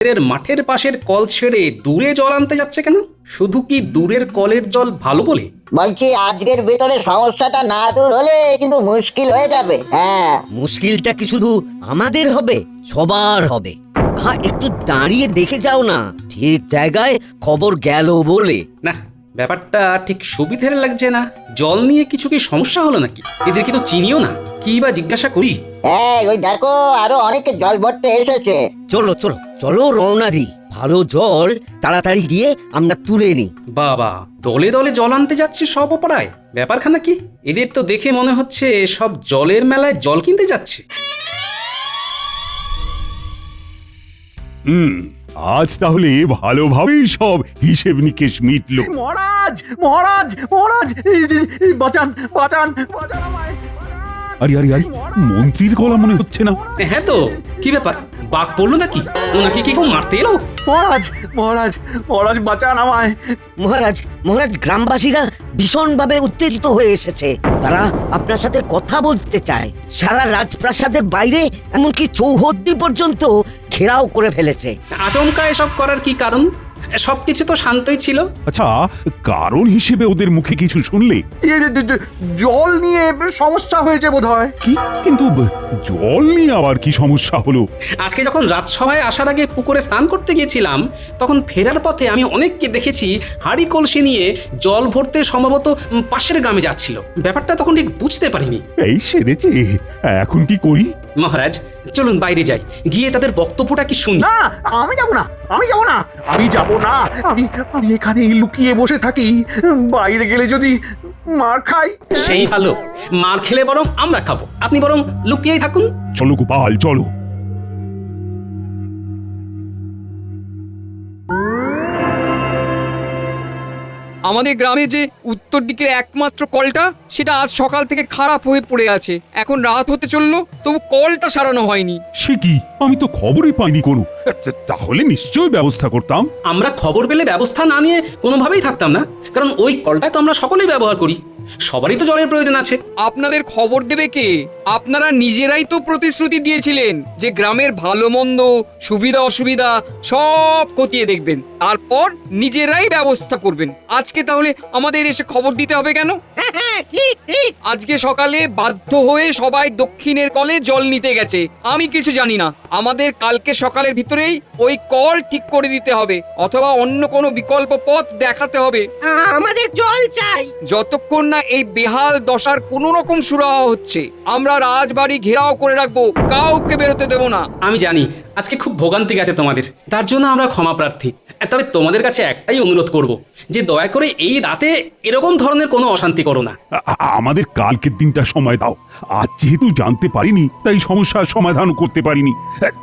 এর মাঠের পাশের কল ছেড়ে দূরে জল আনতে যাচ্ছে কেন? শুধু কি দূরের কলের জল ভালো বলে? বলছি আজকের ভেতরে সমস্যাটা না দূর হলে কিন্তু মুশকিল হয়ে যাবে। হ্যাঁ, মুশকিলটা কি শুধু আমাদের হবে? সবার হবে। হ্যাঁ, একটু দাঁড়িয়ে দেখে যাও না, ঠিক জায়গায় খবর গেল বলে। না, ব্যাপারটা ঠিক সুবিধের লাগছে না। জল নিয়ে কিছু কি সমস্যা হলো নাকি? এদের কি তো চিনিও না, কি বা জিজ্ঞাসা করি? হ্যাঁ, ওই দেখো আরো অনেকে জল ভরতে এসেছে। চলো চলো চলো, রওনা দিই। ভালো জল তাড়াতাড়ি গিয়ে আমরা তুলে নিই। বাবা, দলে দলে জল আনতে যাচ্ছে সব অপরায়। ব্যাপারখানা কি? এদের তো দেখে মনে হচ্ছে সব জলের মেলায় জল কিনতে যাচ্ছে। আজ তাহলে ভালোভাবেই সব হিসেব নিকেশ মিটলো। মহারাজ মহারাজ মহারাজ, বাঁচান বাঁচান বাঁচান আমায়। আরে আরে আরে, মন্ত্রীর গলা মনে হচ্ছে না? হ্যাঁ তো, কি ব্যাপার? বাঘ পড়লো নাকি? ওনাকে কি কেউ মারতে এলো? মহারাজ মহারাজ মহারাজ, বাঁচান আমায়। মহারাজ মহারাজ, গ্রামবাসীরা ভীষণভাবে উত্তেজিত হয়ে এসেছে। তারা আপনার সাথে কথা বলতে চায়। সারা রাজপ্রাসাদের বাইরে এমনকি চৌহদ্দি পর্যন্ত ঘেরাও করে ফেলেছে। আচমকা এসব করার কি কারণ? সবকিছু তো শান্তই ছিল। আচ্ছা, কারণ হিসেবে ওদের মুখে কিছু শুনলে? জল নিয়ে সমস্যা হয়েছে বোধহয়। কি? কিন্তু জল নিয়ে আবার কি সমস্যা হলো? আজকে যখন রাজসভায় আসার আগে পুকুরে স্নান করতে গিয়েছিলাম, তখন ফেরার পথে আমি অনেককে দেখেছি হাঁড়ি কলসি নিয়ে জল ভরতে সম্ভবত পাশের গ্রামে যাচ্ছিল। ব্যাপারটা তখন ঠিক বুঝতে পারিনি। এই সেরেছে, এখন কি করি? মহারাজ, চলুন বাইরে যাই, গিয়ে তাদের বক্তব্যটা কি শুনি। না, আমি যাব না, আমি যাব না, আমি যাব না। আমি আমি এখানেই লুকিয়ে বসে থাকি। বাইরে গেলে যদি মার খাই। সেই ভালো, মার খেলে বরং আমরা খাবো, আপনি বরং লুকিয়েই থাকুন। চলো গোপাল, চলো। আমাদের গ্রামে যে উত্তর দিকের একমাত্র কলটা, সেটা আজ সকাল থেকে খারাপ হয়ে পড়ে আছে। এখন রাত হতে চললো, তবু কলটা সারানো হয়নি। সে কি? আমি তো খবরই পাইনি কোনো। তাহলে নিশ্চয়ই ব্যবস্থা করতাম। আমরা খবর পেলে ব্যবস্থা না নিয়ে কোনোভাবেই থাকতাম না, কারণ ওই কলটা তো আমরা সকলেই ব্যবহার করি। সবারই তো জলের প্রয়োজন আছে। আপনাদের খবর দেবে কে? আপনারা নিজেরাই তো প্রতিশ্রুতি দিয়েছিলেন যে গ্রামের ভালো মন্দ, সুবিধা অসুবিধা সব খতিয়ে দেখবেন, তারপর নিজেরাই ব্যবস্থা করবেন। আজকে তাহলে আমাদের এসে খবর দিতে হবে কেন? ঠিক ঠিক। আজকে সকালে বাধ্য হয়ে সবাই দক্ষিণের কলে জল নিতে গেছে। আমি কিছু জানি না। আমাদের কালকে সকালের ভিতরেই ওই কল ঠিক করে দিতে হবে, অথবা অন্য কোনো বিকল্প পথ দেখাতে হবে। আমাদের জল চাই। যতক্ষণ না এই বেহাল দশার কোনো রকম সুরাহা হচ্ছে, আমরা রাজবাড়ি ঘেরাও করে রাখবো, কাউকে বেরোতে দেব না। আমি জানি আজকে খুব ভোগান্তি গেছে তোমাদের, তার জন্য আমরা ক্ষমা প্রার্থী। তবে তোমাদের কাছে একটাই অনুরোধ করব, যে দয়া করে এই রাতে এরকম ধরনের কোনো অশান্তি করো না। আমাদের কালকের দিনটা সময় দাও। আজ যেহেতু জানতে পারিনি, তাই সমস্যার সমাধান করতে পারিনি।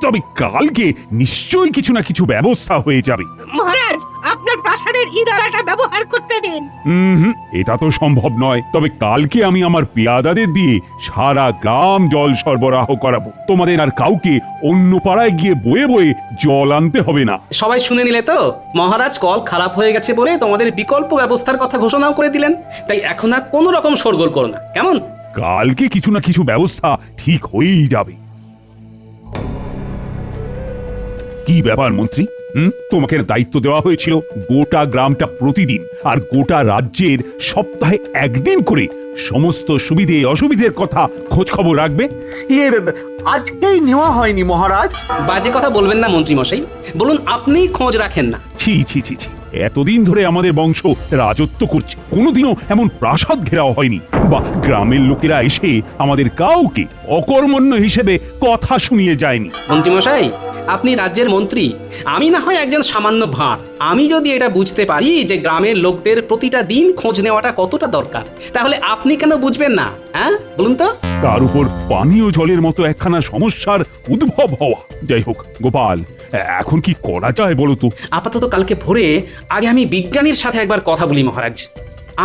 তবে কালকে নিশ্চয়ই কিছু না কিছু ব্যবস্থা হয়ে যাবে। মহারাজ, আপনার প্রাসাদের ইদারাটা ব্যবহার করতে দিন। এটা তো সম্ভব নয়। তবে কালকে আমি আমার পেয়াদাদের দিয়ে সারা গ্রাম জল সরবরাহ করাবো। তোমাদের আর কাউকে অন্য পাড়ায় গিয়ে বয়ে বয়ে জল আনতে হবে না। সবাই শুনে নিলে তো? মহারাজ কল খারাপ হয়ে গেছে বলে তোমাদের বিকল্প ব্যবস্থার কথা ঘোষণাও করে দিলেন। তাই এখন আর কোনো রকম শোরগোল করো না, কেমন? কালকে কিছু না কিছু ব্যবস্থা ঠিক হয়েই যাবে। কি ব্যাপার মন্ত্রী? তোমাকে দায়িত্ব দেওয়া হয়েছিল গোটা গ্রামটা প্রতিদিন আর গোটা রাজ্যের সপ্তাহে একদিন করে সমস্ত সুবিধে অসুবিধের কথা খোঁজ খবর রাখবে। আজকেই নেওয়া হয়নি মহারাজ। বাজে কথা বলবেন না মন্ত্রী মশাই, বলুন আপনিই খোঁজ রাখেন না। ছি ছি ছি ছি, এতদিন ধরে আমাদের বংশ রাজত্ব করছে, কোনোদিনও এমন প্রাসাদ ঘেরাও হয়নি, বা গ্রামের লোকেরা এসে আমাদের কাউকে অকর্মণ্য হিসেবে কথা শুনিয়ে যায়নি। মন্ত্রী মশাই, আপনি রাজ্যের মন্ত্রী, আমি না হয় একজন সামান্য ভাঁড়। আমি যদি এটা বুঝতে পারি যে গ্রামের লোকদের প্রতিটা দিন খোঁজ নেওয়াটা কতটা দরকার, তাহলে আপনি কেন বুঝবেন না? হ্যাঁ, বলুন তো। তার উপর পানীয় জলের মতো একখানা সমস্যার উদ্ভব হওয়া। যাই হোক গোপাল, এখন কি করা যায় বলো তো? আপাতত কালকে ভোরে আগে আমি বিজ্ঞানীর সাথে একবার কথা বলি মহারাজ।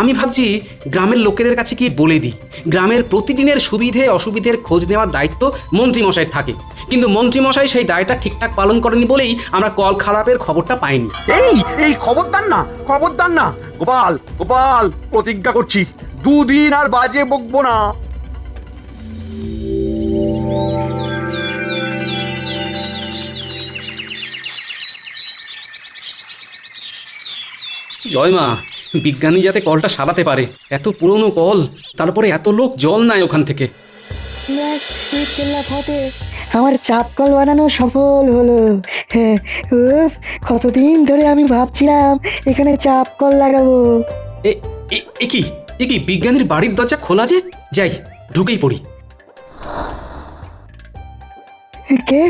আমি ভাবছি গ্রামের লোকেদের কাছে কি বলে দিই, গ্রামের প্রতিদিনের সুবিধে অসুবিধের খোঁজ নেওয়ার দায়িত্ব মন্ত্রীমশাইয়ের থাকে, কিন্তু মন্ত্রীমশাই সেই দায়টা ঠিকঠাক পালন করেনি বলেই আমরা কল খারাপের খবরটা পাইনি। এই খবরদার না, খবরদার না। গোপাল গোপাল, প্রতিজ্ঞা করছি দুদিন আর বাজে বকবো না। জয় মা, বিজ্ঞানী যাতে কলটা সারাতে পারে। এত পুরনো কল, তারপরে এত লোক জল নেয় ওখান থেকে। ব্যাস, বিকেল্লা ফতে আমার চাপ কল বানানো সফল হলো। হ্যাঁ, উফ, কতদিন ধরে আমি ভাবছিলাম এখানে চাপ কল লাগাবো। এ কি বিজ্ঞানীর বাড়ির দরজা খোলা যে? যাই, ঢুকেই পড়ি। কে?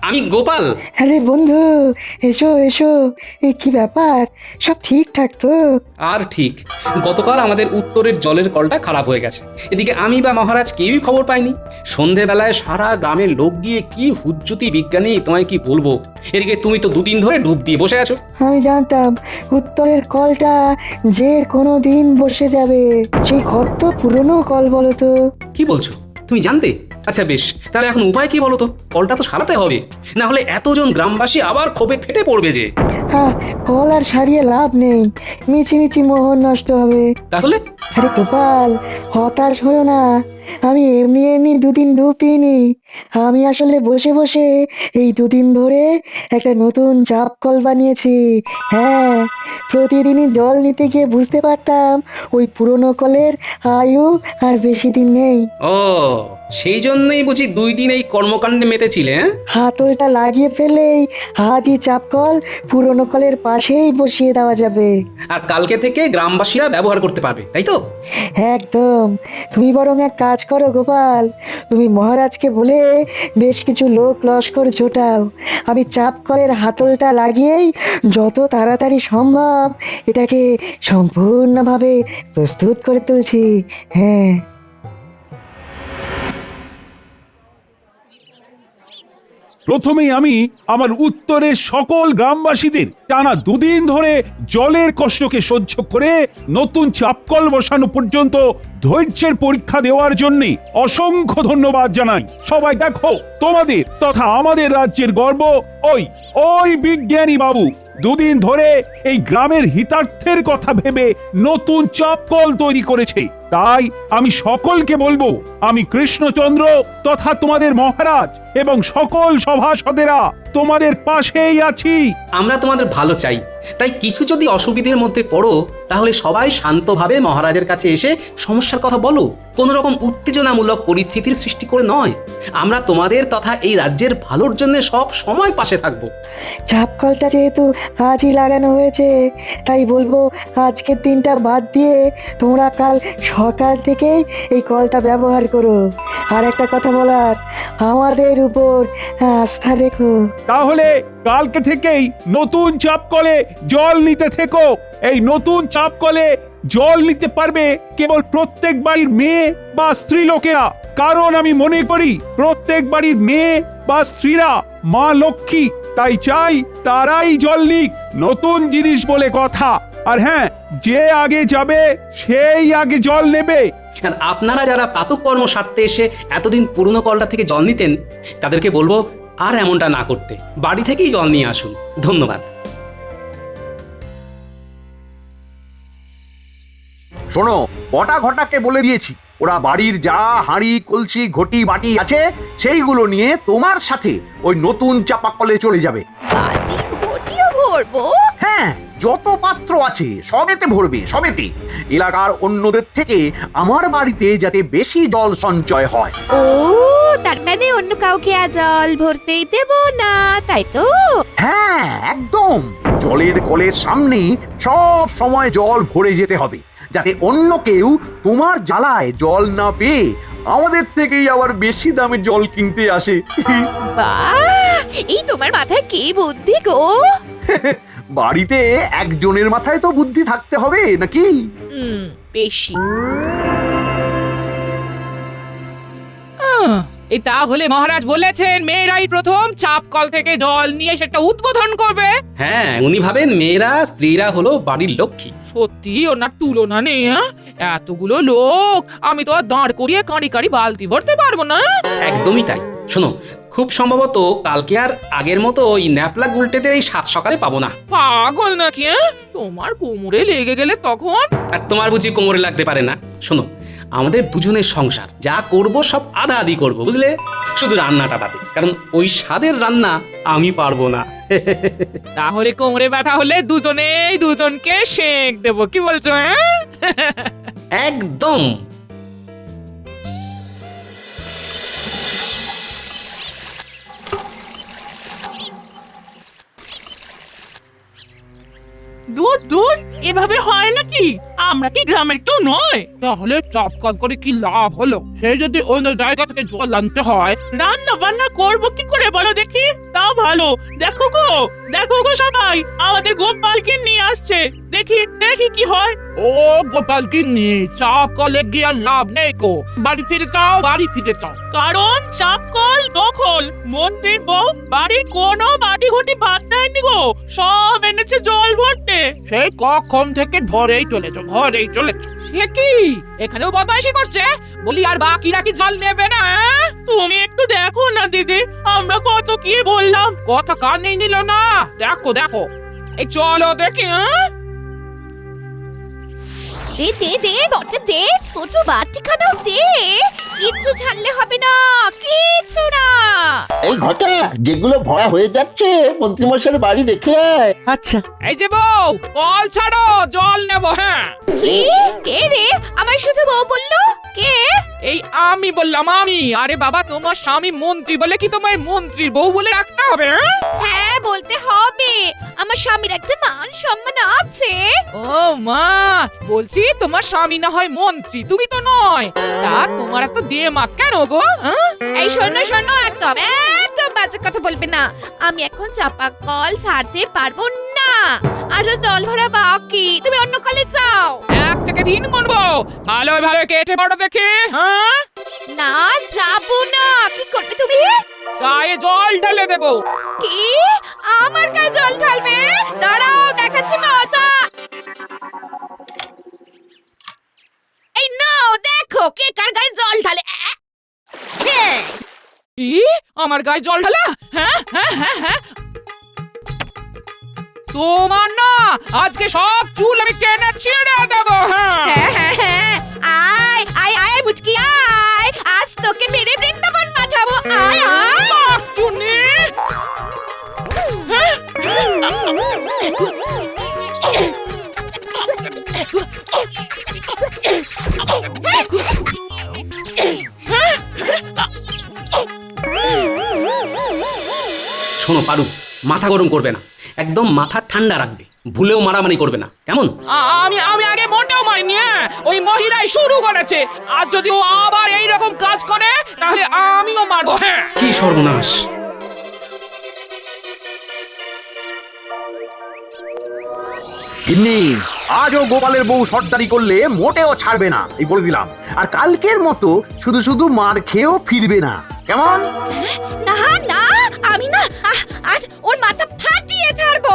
আমি গোপাল। আরে বন্ধু, এসো এসো। কি ব্যাপার, সব ঠিকঠাক তো? আর ঠিক, গতকাল আমাদের উত্তরের জলের কলটা খারাপ হয়ে গেছে। এদিকে আমি বা মহারাজ কেউই খবর পাইনি। সন্ধেবেলায় সারা গ্রামের লোক গিয়ে কি হুজ্জুতি বিজ্ঞানী, তোমায় কি বলবো। এদিকে তুমি তো দুদিন ধরে ডুব দিয়ে বসে আছো। আমি জানতাম উত্তরের কলটা যে কোনো দিন বসে যাবে। সেই কত পুরনো কল বলো তো। কি বলছো, তুমি জানতে? আচ্ছা বেশ, তাহলে এখন উপায় কি বলো তো? কলটা তো সারাতে হবে, না হলে এতজন গ্রামবাসী আবার ক্ষোভে ফেটে পড়বে যে। হ্যাঁ, কল আর সারিয়ে লাভ নেই, মিছি মোহর নষ্ট হবে। তাহলে আরে গোপাল, হতাশ হলো না। আমি এমনি দুদিন ডুব দিইনি। আমি আসলে বসে বসে এই দুদিন ধরে একটা নতুন চাপ কল বানিয়েছি। হ্যাঁ, প্রতিদিনই জল নিতে গিয়ে বুঝতে পারতাম ওই পুরনো কলের আয়ু আর বেশি দিন নেই। ও, সেই জন্যই বুঝি 2 দিন এই কর্মকাণ্ডে মেতেছিলে। হ্যাঁ, হাতলটা লাগিয়ে ফেলেই আজই চাপ কল পুরনো কলের পাশেই বসিয়ে দেওয়া যাবে। আর কালকে থেকে গ্রামবাসীরা ব্যবহার করতে পারবে, তাই তো? একদম। তুমি বরং এক কাজ করো গোপাল, তুমি মহারাজকে বলে বেশ কিছু লোক লস্কর জোটাও। আমি চাপ কলের হাতলটা লাগিয়েই যত তাড়াতাড়ি সম্ভব এটাকে সম্পূর্ণভাবে প্রস্তুত করে তুলছি। হ্যাঁ, প্রথমেই আমি আমার উত্তরের সকল গ্রামবাসীদের টানা 2 দিন ধরে জলের কষ্টকে সহ্য করে নতুন চাপকল বসানো পর্যন্ত ধৈর্যের পরীক্ষা দেওয়ার জন্য অসংখ্য ধন্যবাদ জানাই। সবাই দেখো, তোমাদের তথা আমাদের রাজ্যের গর্ব ওই বিজ্ঞানী বাবু 2 দিন ধরে এই গ্রামের হিতার্থের কথা ভেবে নতুন চাপকল তৈরি করেছে। তাই আমি সকলকে বলবো, আমি কৃষ্ণচন্দ্র তথা তোমাদের মহারাজ এবং সকল সভাসদেরা তোমাদের পাশেই আছি। আমরা তোমাদের ভালো চাই, তাই কিছু যদি অসুবিধার মধ্যে পড়ো তাহলে সবাই শান্তভাবে মহারাজের কাছে এসে সমস্যার কথা বলো। কোনো রকম উত্তেজনামূলক পরিস্থিতির সৃষ্টি করে নয়। আমরা তোমাদের তথা এই রাজ্যের ভালোর জন্য সব সময় পাশে থাকবো। চাপ কলটা যেহেতু আজই লাগানো হয়েছে, তাই বলবো আজকের দিনটা বাদ দিয়ে তোমরা কাল সকাল থেকেই এই কলটা ব্যবহার করো। আর একটা কথা বলার, আমাদের উপর আস্থা রেখো। তাহলে কালকে থেকেই নতুন চাপকলে জল নিতে থেকো। এই নতুন চাপকলে জল নিতে পারবে কেবল প্রত্যেক বাড়ির মেয়ে বা স্ত্রী লোকেরা। কারণ আমি মনে করি প্রত্যেক বাড়ির মেয়ে বা স্ত্রীরা মা লক্ষ্মী, তাই চাই তারাই জল নিক। নতুন জিনিস বলে কথা। আর হ্যাঁ, যে আগে যাবে সেই আগে জল নেবে। আর আপনারা যারা প্রাতঃকর্ম সারতে এসে এতদিন পুরনো কলটা থেকে জল নিতেন, তাদেরকে বলবো আর এমনটা না করতে, বাড়ি থেকেই জল নিয়ে আসুন। ধন্যবাদ। শোনো, বটা ঘটাকে বলে দিয়েছি ওরা বাড়ির যা হাঁড়ি কলসি ঘটি বাটি আছে সেইগুলো নিয়ে তোমার সাথে ওই নতুন চাপাকলে চলে যাবে। বাটি ঘটিও ভরবো? হ্যাঁ, যত পাত্র আছে সবেতে ভরবে, সবেতে। এলাকার অন্যদের থেকে আমার বাড়িতে যাতে বেশি জল সঞ্চয় হয়। ও, তার মানে অন্য কাউকে আর জল ভরতেই দেব না, তাই তো? হ্যাঁ, একদম। জলের কলের সামনে সব সময় জল ভরে যেতে হবে, যাতে অন্য কেউ তোমার জ্বালায় জল না পেয়ে আমাদের থেকেই আবার বেশি দামে জল কিনতে আসে। বাহ, এই তোমার মাথায় কি বুদ্ধি গো! বাড়িতে একজনের মাথায় তো বুদ্ধি থাকতে হবে নাকি? বেশি। এই তাহলে মহারাজ বলেছেন মেয়েরাই প্রথম চাপ কল থেকে জল নিয়ে সেটা উদ্বোধন করবে। হ্যাঁ, উনি ভাবেন মেয়েরা স্ত্রীরা হলো বাড়ির লক্ষ্মী। সত্যি ওনার তুলনা নেই। এতগুলো লোক আমি তো আর দাঁড় করিয়ে কাঁড়ি কাঁড়ি বালতি ভরতে পারবো না। একদমই তাই। শোনো, খুব সম্ভবত কালকে আর আগের মতো ওই ন্যাপলা গুলটেদের এই 7 সকালে পাবো না। পাগল নাকি? তোমার কোমরে লেগে গেলে তখন? আর তোমার বুঝি কোমরে লাগতে পারে না? শোনো, আমাদের দুজনের সংসার, যা করব সব আধা আধি করবো, বুঝলে? শুধু রান্নাটা বাদে, কারণ ওই স্বাদের রান্না আমি পারবো না। তাহলে কোমরে ব্যথা হলে দুজনেই দুজনকে শেক দেবো, কি বলছো? হ্যাঁ একদম। দূর দূর এভাবে হয় নাকি? আমরা কি গ্রামের কেউ নয়? তাহলে চাপ কাজ করে কি লাভ হলো? সে যদি অন্য জায়গা থেকে জল আনতে হয়। রান্না বান্না করবো কি করে বলো দেখি? তাও ভালো, দেখো গো সবাই, আমাদের গোপালকে নিয়ে আসছে। দেখি দেখি কি হয়। ও গোপাল গিন্নি, চাপ কলে গিয়ে আর লাভ নেই কো। বাড়ি ফিরে যাও, বাড়ি ফিরে যাও। কারণ চাপকল দখল। মন্ত্রীর বউ বাড়ির কোনো বাটি ঘটি বাদ দেয়নি গো, সব এনেছে জল ভরতে। সেই কখন থেকে ঘরেই চলেছো, ঘরেই চলেছো। সে কি এখানেও বদমাইশি করছে? বলি আর বাকিরা কি জল নেবে না? তুমি একটু দেখো না দিদি, আমরা কত কি বললাম। কথা কানেই নিল না। দেখো দেখো, এই চলো দেখি। দে দে দে বটে দে, ছোট বাটিখানাও দে, কিচ্ছু ছাড়লে হবে না, কিচ্ছু না। এই ঘটা যেগুলো ভরা হয়ে যাচ্ছে মন্ত্রীমশাইয়ের বাড়ি রেখে আয়। আচ্ছা, এই যে বউ, কল ছাড়ো, জল নেবো। হ্যাঁ, কি? কে রে? আমার শুধু বউ বললো? কে? এই আমি বললাম, আমি। আরে বাবা, তোমার স্বামী মন্ত্রী বলে কি তোমার মন্ত্রীর বউ বলে রাখতে হবে? হ্যাঁ বলতে হবে, আমার স্বামীর একটা মান সম্মান আছে। ও মা, বলছি তোমার স্বামী না হয় মন্ত্রী, তুমি তো নয়। তা তোমার এত দেমাগ কেন গো? এই শোনো শোনো, একদম একদম বাজে কথা বলবে না। আমি এখন চাপা কল ছাড়তে পারবো না, আরো জল ভরা বাকি, তুমি অন্য কলে যাও। 1 থেকে 3 গুনবো, ভালো ভালো কেটে পড়ো দেখি। হ্যাঁ, না যাবো না। কি করবে তুমি? গায়ে জল ঢেলে দেবো। কি? আমার গায়ে জল ঢালবে? দাঁড়াও, দেখাচ্ছি মজা। এই নাও, দেখো কে কার গায়ে জল ঢালে। কি? আমার গায়ে জল ঢালা? হ্যাঁ হ্যাঁ হ্যাঁ হ্যাঁ, তোমার না আজকে সব চুল আমি টেনে ছিঁড়ে দেবো। হ্যাঁ, হ্যাঁ হ্যাঁ হ্যাঁ, আয় আয় আয় মুচকি আয়, আজ তোকে মেরে বৃন্দাবন পাঠাবো। আয় আয়। চুনি। শোনো পারু, মাথা গরম করবে না, একদম মাথা ঠান্ডা রাখবে, ভুলেও মারামারি করবে না, কেমন? আমি আগে মোটেও মারিনি। ওই মহিলাই শুরু করেছে, আর যদি ও আবার এইরকম কাজ করে তাহলে আমিও মারবো। হ্যাঁ, কি সর্বনাশ! গিন্নি, আজও গোপালের বউ সর্দারি করলে মোটেও ছাড়বে না, এই বলে দিলাম। আর কালকের মতো শুধু শুধু মার খেয়েও ফিরবে না, কেমন? না না, আমি না আজ ওর মাথা ফাটিয়ে ছাড়বো।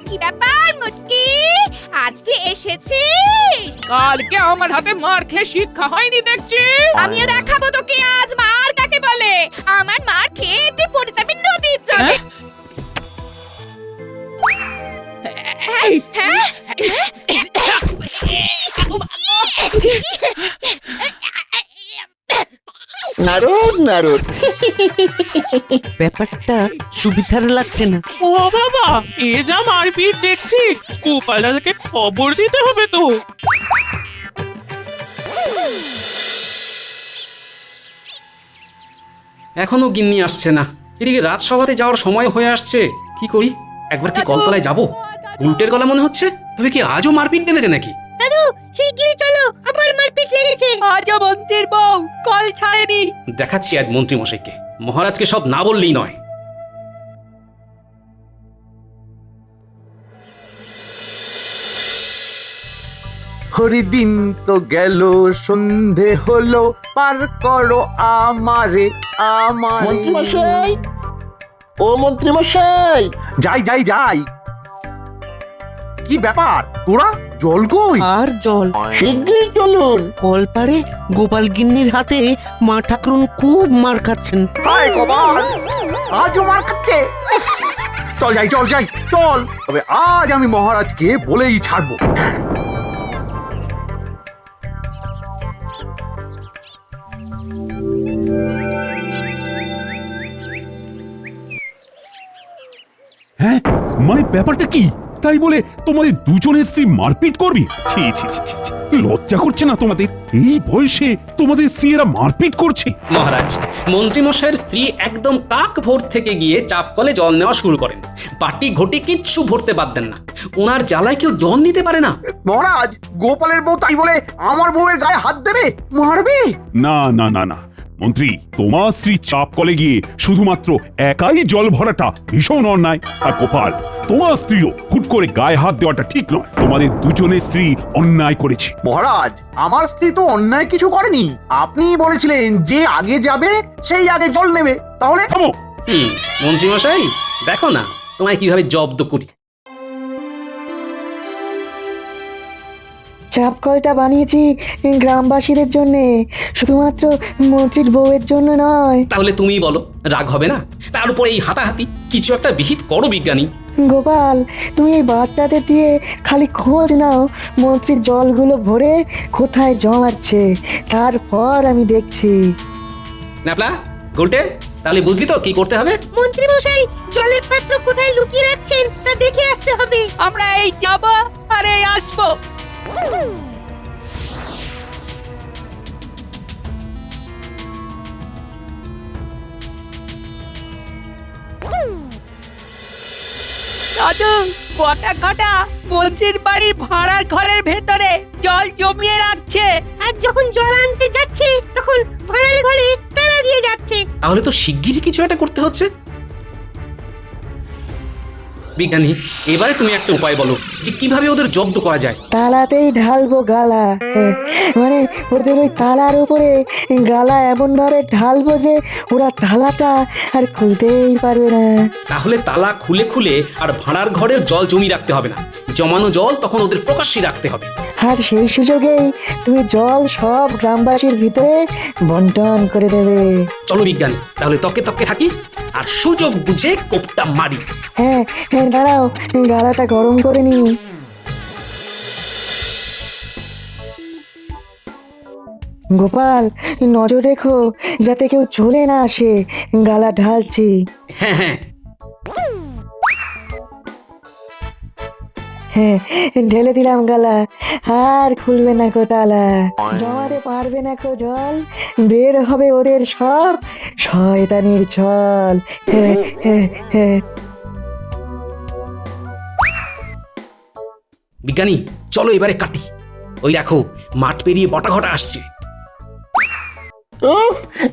কি ব্যাপার মুটকি, আজ তুই এসেছিস? কালকে আমার হাতে মার খেয়ে শিক্ষা হয়নি দেখছি। আমিও দেখাবো তোকে আজ মার কাকে বলে। আমার মার খেয়ে তুই পড়ে যাবি নদীর জলে। হ্যাঁ? নারদ নারদ, ব্যাপারটা সুবিধার লাগছে না। ও বাবা, এ যা মারপিট দেখছি, গোপাল দাদাকে খবর দিতে হবে তো। এখনো গিন্নি আসছে না, এদিকে রাজসভাতে যাওয়ার সময় হয়ে আসছে। কি করি, একবার কি কলতলায় যাবো? উল্টের গলা মনে হচ্ছে, তবে কি আজও মারপিট বেঁধেছে নাকি? দাদু শিগগিরই চলো, আবার মারপিট লেগেছে। আজও মন্ত্রীর বউ কল ছাড়েনি। দেখাচ্ছি আজ মন্ত্রী মশাইকে, মহারাজকে সব না বললেই নয়। হরিদিন তো গেল, সন্ধে হলো, পার করো আমারে আমারে। মন্ত্রীমশাই, ও মন্ত্রীমশাই। যাই যাই যাই। কি ব্যাপার, তোরা জল কই? আর জল শিগগিরই চলুন। কলপারে গোপাল গিন্নির হাতে মা ঠাকুরুন খুব মার খাচ্ছেন। হায় গোপাল, আজও মার খাচ্ছে। উফ, চল যাই চল যাই চল, তবে আজ আমি মহারাজকে বলেই ছাড়বো। হ্যাঁ মানে ব্যাপারটা কি? তাই বলে তোমাদের দুজনের স্ত্রী মারপিট করবি? ছি ছি ছি ছি ছি। লজ্জা করছে না তোমাদের? এই বয়সে তোমাদের স্ত্রীরা মারপিট করছে? মহারাজ, মন্ত্রীমশাইয়ের স্ত্রী একদম কাক ভোর থেকে গিয়ে চাপ কলে জল নেওয়া শুরু করেন। বাটি ঘটি কিচ্ছু ভরতে বাদ দেন না। ওনার জ্বালায় কেউ জল নিতে পারে না। মহারাজ, গোপালের বউ তাই বলে আমার বউয়ের গায়ে হাত দেবে, মারবে? না না না না মন্ত্রী, তোমার স্ত্রী চাপ কলে গিয়ে শুধুমাত্র একাই জল ভরাটা ভীষণ অন্যায়। আর গোপাল, তোমার স্ত্রীও হুট করে গায়ে হাত দেওয়াটা ঠিক নয়। তোমাদের দুজনের স্ত্রী অন্যায় করেছে। মহারাজ, আমার স্ত্রী তো অন্যায় কিছু করেনি। আপনি বলেছিলেন যে আগে যাবে সেই আগে জল নেবে, তাহলে? থামো। মন্ত্রীমশাই, দেখো না তোমায় কিভাবে জব্দ করি। চাপ কলটা বানিয়েছি গ্রামবাসীদের জন্যে, শুধুমাত্র মন্ত্রীর বউয়ের জন্য নয়। তাহলে তুমিই বলো, রাগ হবে না? তার উপর এই হাতাহাতি, কিছু একটা বিহিত করো বিজ্ঞানী। গোপাল, তুমি এই বাচ্চাদের দিয়ে খালি খোঁজ নাও মন্ত্রীর জলগুলো ভরে কোথায় জমাচ্ছে, তারপর আমি দেখছি। ন্যাপলা, গুলটে, তাহলে বুঝলি তো কি করতে হবে? মন্ত্রী মশাই, জলের পাত্র কোথায় লুকিয়ে রাখছেন তা দেখে আসতে হবে। আমরা এই যাব আর এই আসবো। দাদু, কটা কটা মন্ত্রীর বাড়ির ভাড়ার ঘরের ভেতরে জল জমিয়ে রাখছে। আর যখন জল আনতে যাচ্ছে তখন ভাড়ার ঘরে তালা দিয়ে যাচ্ছে। তাহলে তো শিগগিরই কিছু একটা করতে হচ্ছে। বিজ্ঞানী, এবারে তুমি একটা উপায় বলো যে কিভাবে ওদের জব্দ করা যায়। তালাতেই ঢালবো গালা। মানে ওদের ওই তালার উপরে গালা এমন ভাবে ঢালবো যে ওরা তালাটা আর খুলতেই পারবে না। তাহলে তালা খুলে খুলে আর ভাড়ার ঘরের জল জমি রাখতে হবে না। জমানো জল তখন ওদের প্রকাশ্যে রাখতে হবে। আর সেই সুযোগেই তুমি জল সব গ্রামবাসীর ভিতরে বন্টন করে দেবে। চলো বিজ্ঞানী, তাহলে তকে তকে থাকি আর সুযোগ বুঝে কোপটা মারি। হ্যাঁ হ্যাঁ, দাঁড়াও, গালাটা গরম করে নি। গোপাল, নজর রেখো যাতে কেউ চলে না আসে, গালা ঢালছি। হ্যাঁ হ্যাঁ, হ্যাঁ, ঢেলে দিলাম গালা, আর খুলবে না কো তালা। জমাতে পারবে না কো জল, বের হবে ওদের সব শয়তানির ছল। হ্যাঁ হ্যাঁ হ্যাঁ। বিজ্ঞানী, চলো এবারে কাটি। ওই দেখো, মাঠ পেরিয়ে বটা ঘটা আসছে।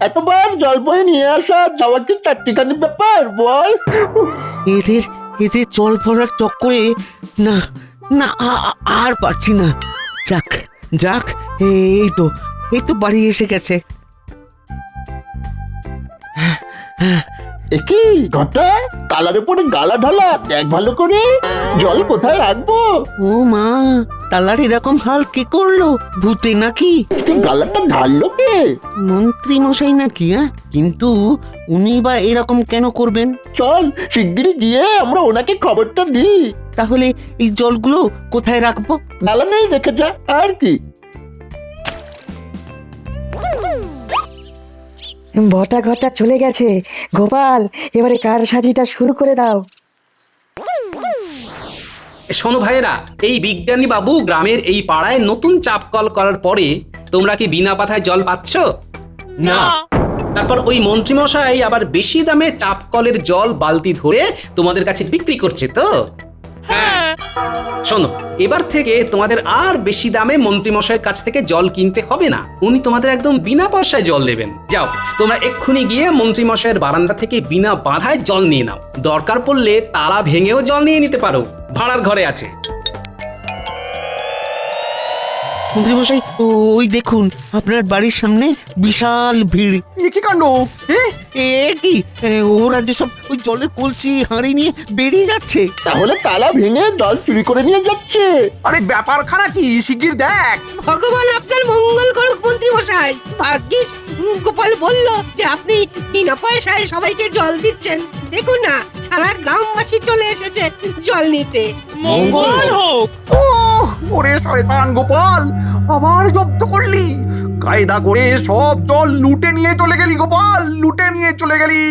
এতবার জল বয়ে নিয়ে আসা যাওয়ার কি চারটিখানি ব্যাপার বল? এদের এদের জল ভরার চক্করে না না আর পারছি না। যাক যাক, এই তো বাড়ি এসে গেছে। একই ঘটা, তালার উপরে গালা ঢালা, দেখ ভালো করে জল কোথায় রাখবো। ও মা, তালার এরকম হাল কে করলো? ভূতে নাকি? গালাটা ঢাললো কে? মন্ত্রী মশাই নাকি? কিন্তু উনি বা এরকম কেন করবেন? চল শিগগিরই গিয়ে আমরা ওনাকে খবরটা দিই। তাহলে এই জলগুলো কোথায় রাখবো? গালা নেই রেখে যা, আর কি। বটা ঘটা চলে গেছে। গোপাল, এবারে কার সাজিটা শুরু করে দাও। শোনো ভাইয়েরা, এই বিজ্ঞানী বাবু গ্রামের এই পাড়ায় নতুন চাপ কল করার পরে তোমরা কি বিনা পাথায় জল পাচ্ছ? না। তারপর ওই মন্ত্রীমশাই আবার বেশি দামে চাপ কলের জল বালতি ধরে তোমাদের কাছে বিক্রি করছে তো? হ্যাঁ। শোনো, এবার থেকে তোমাদের আর বেশি দামে মন্ত্রীমশাইয়ের কাছ থেকে জল কিনতে হবে না। উনি তোমাদের একদম বিনা পয়সায় জল দেবেন। যাও, তোমরা এক্ষুনি গিয়ে মন্ত্রীমশাইয়ের বারান্দা থেকে বিনা বাধায় জল নিয়ে নাও। দরকার পড়লে তালা ভেঙেও জল নিয়ে নিতে পারো, ভাড়ার ঘরে আছে। মন্ত্রী মশাই, ওই দেখুন আপনার বাড়ির সামনে বিশাল ভিড়। এ কি কাণ্ড? এ কি, ওরা যে সব ওই জলের কলসি হাঁড়ি নিয়ে বেরিয়ে যাচ্ছে। তাহলে তালা ভেঙে জল চুরি করে নিয়ে যাচ্ছে। আরে ব্যাপারখানা কি, শিগগির দেখ। ভগবান আপনার মঙ্গল করুক মন্ত্রী মশাই। ভাগ্যিস গোপাল বলল যে আপনি বিনা পয়সায় সবাইকে জল দিচ্ছেন। দেখুন না, সারা গ্রামবাসী চলে এসেছে জল নিতে। মঙ্গল হোক। ওরে শয়তান গোপাল, আবার জব্দ করলি। কায়দা করে সব জল লুটে নিয়ে চলে গেলি গোপাল, লুটে নিয়ে চলে গেলি।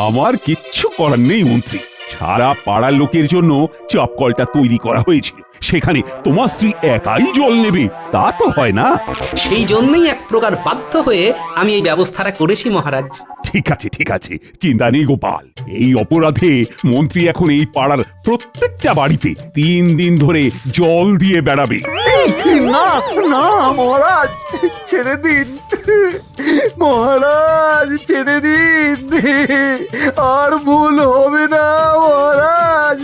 আমার কিচ্ছু করার নেই মন্ত্রী, সারা পাড়ার লোকের জন্য চাপ কলটা তৈরি করা হয়েছিল, সেখানে তোমার স্ত্রী একাই জল নেবে তা তো হয় না। সেই জন্যই এক প্রকার বাধ্য হয়ে আমি এই ব্যবস্থাটা করেছি মহারাজ। ঠিক আছে, চিন্তা নেই গোপাল। এই অপরাধে মন্ত্রী এখন এই পাড়ার প্রত্যেকটা বাড়িতে 3 দিন ধরে জল দিয়ে বেড়াবে। না না মহারাজ, ছেড়ে দিন মহারাজ, ছেড়ে দিন, আর ভুল হবে না মহারাজ।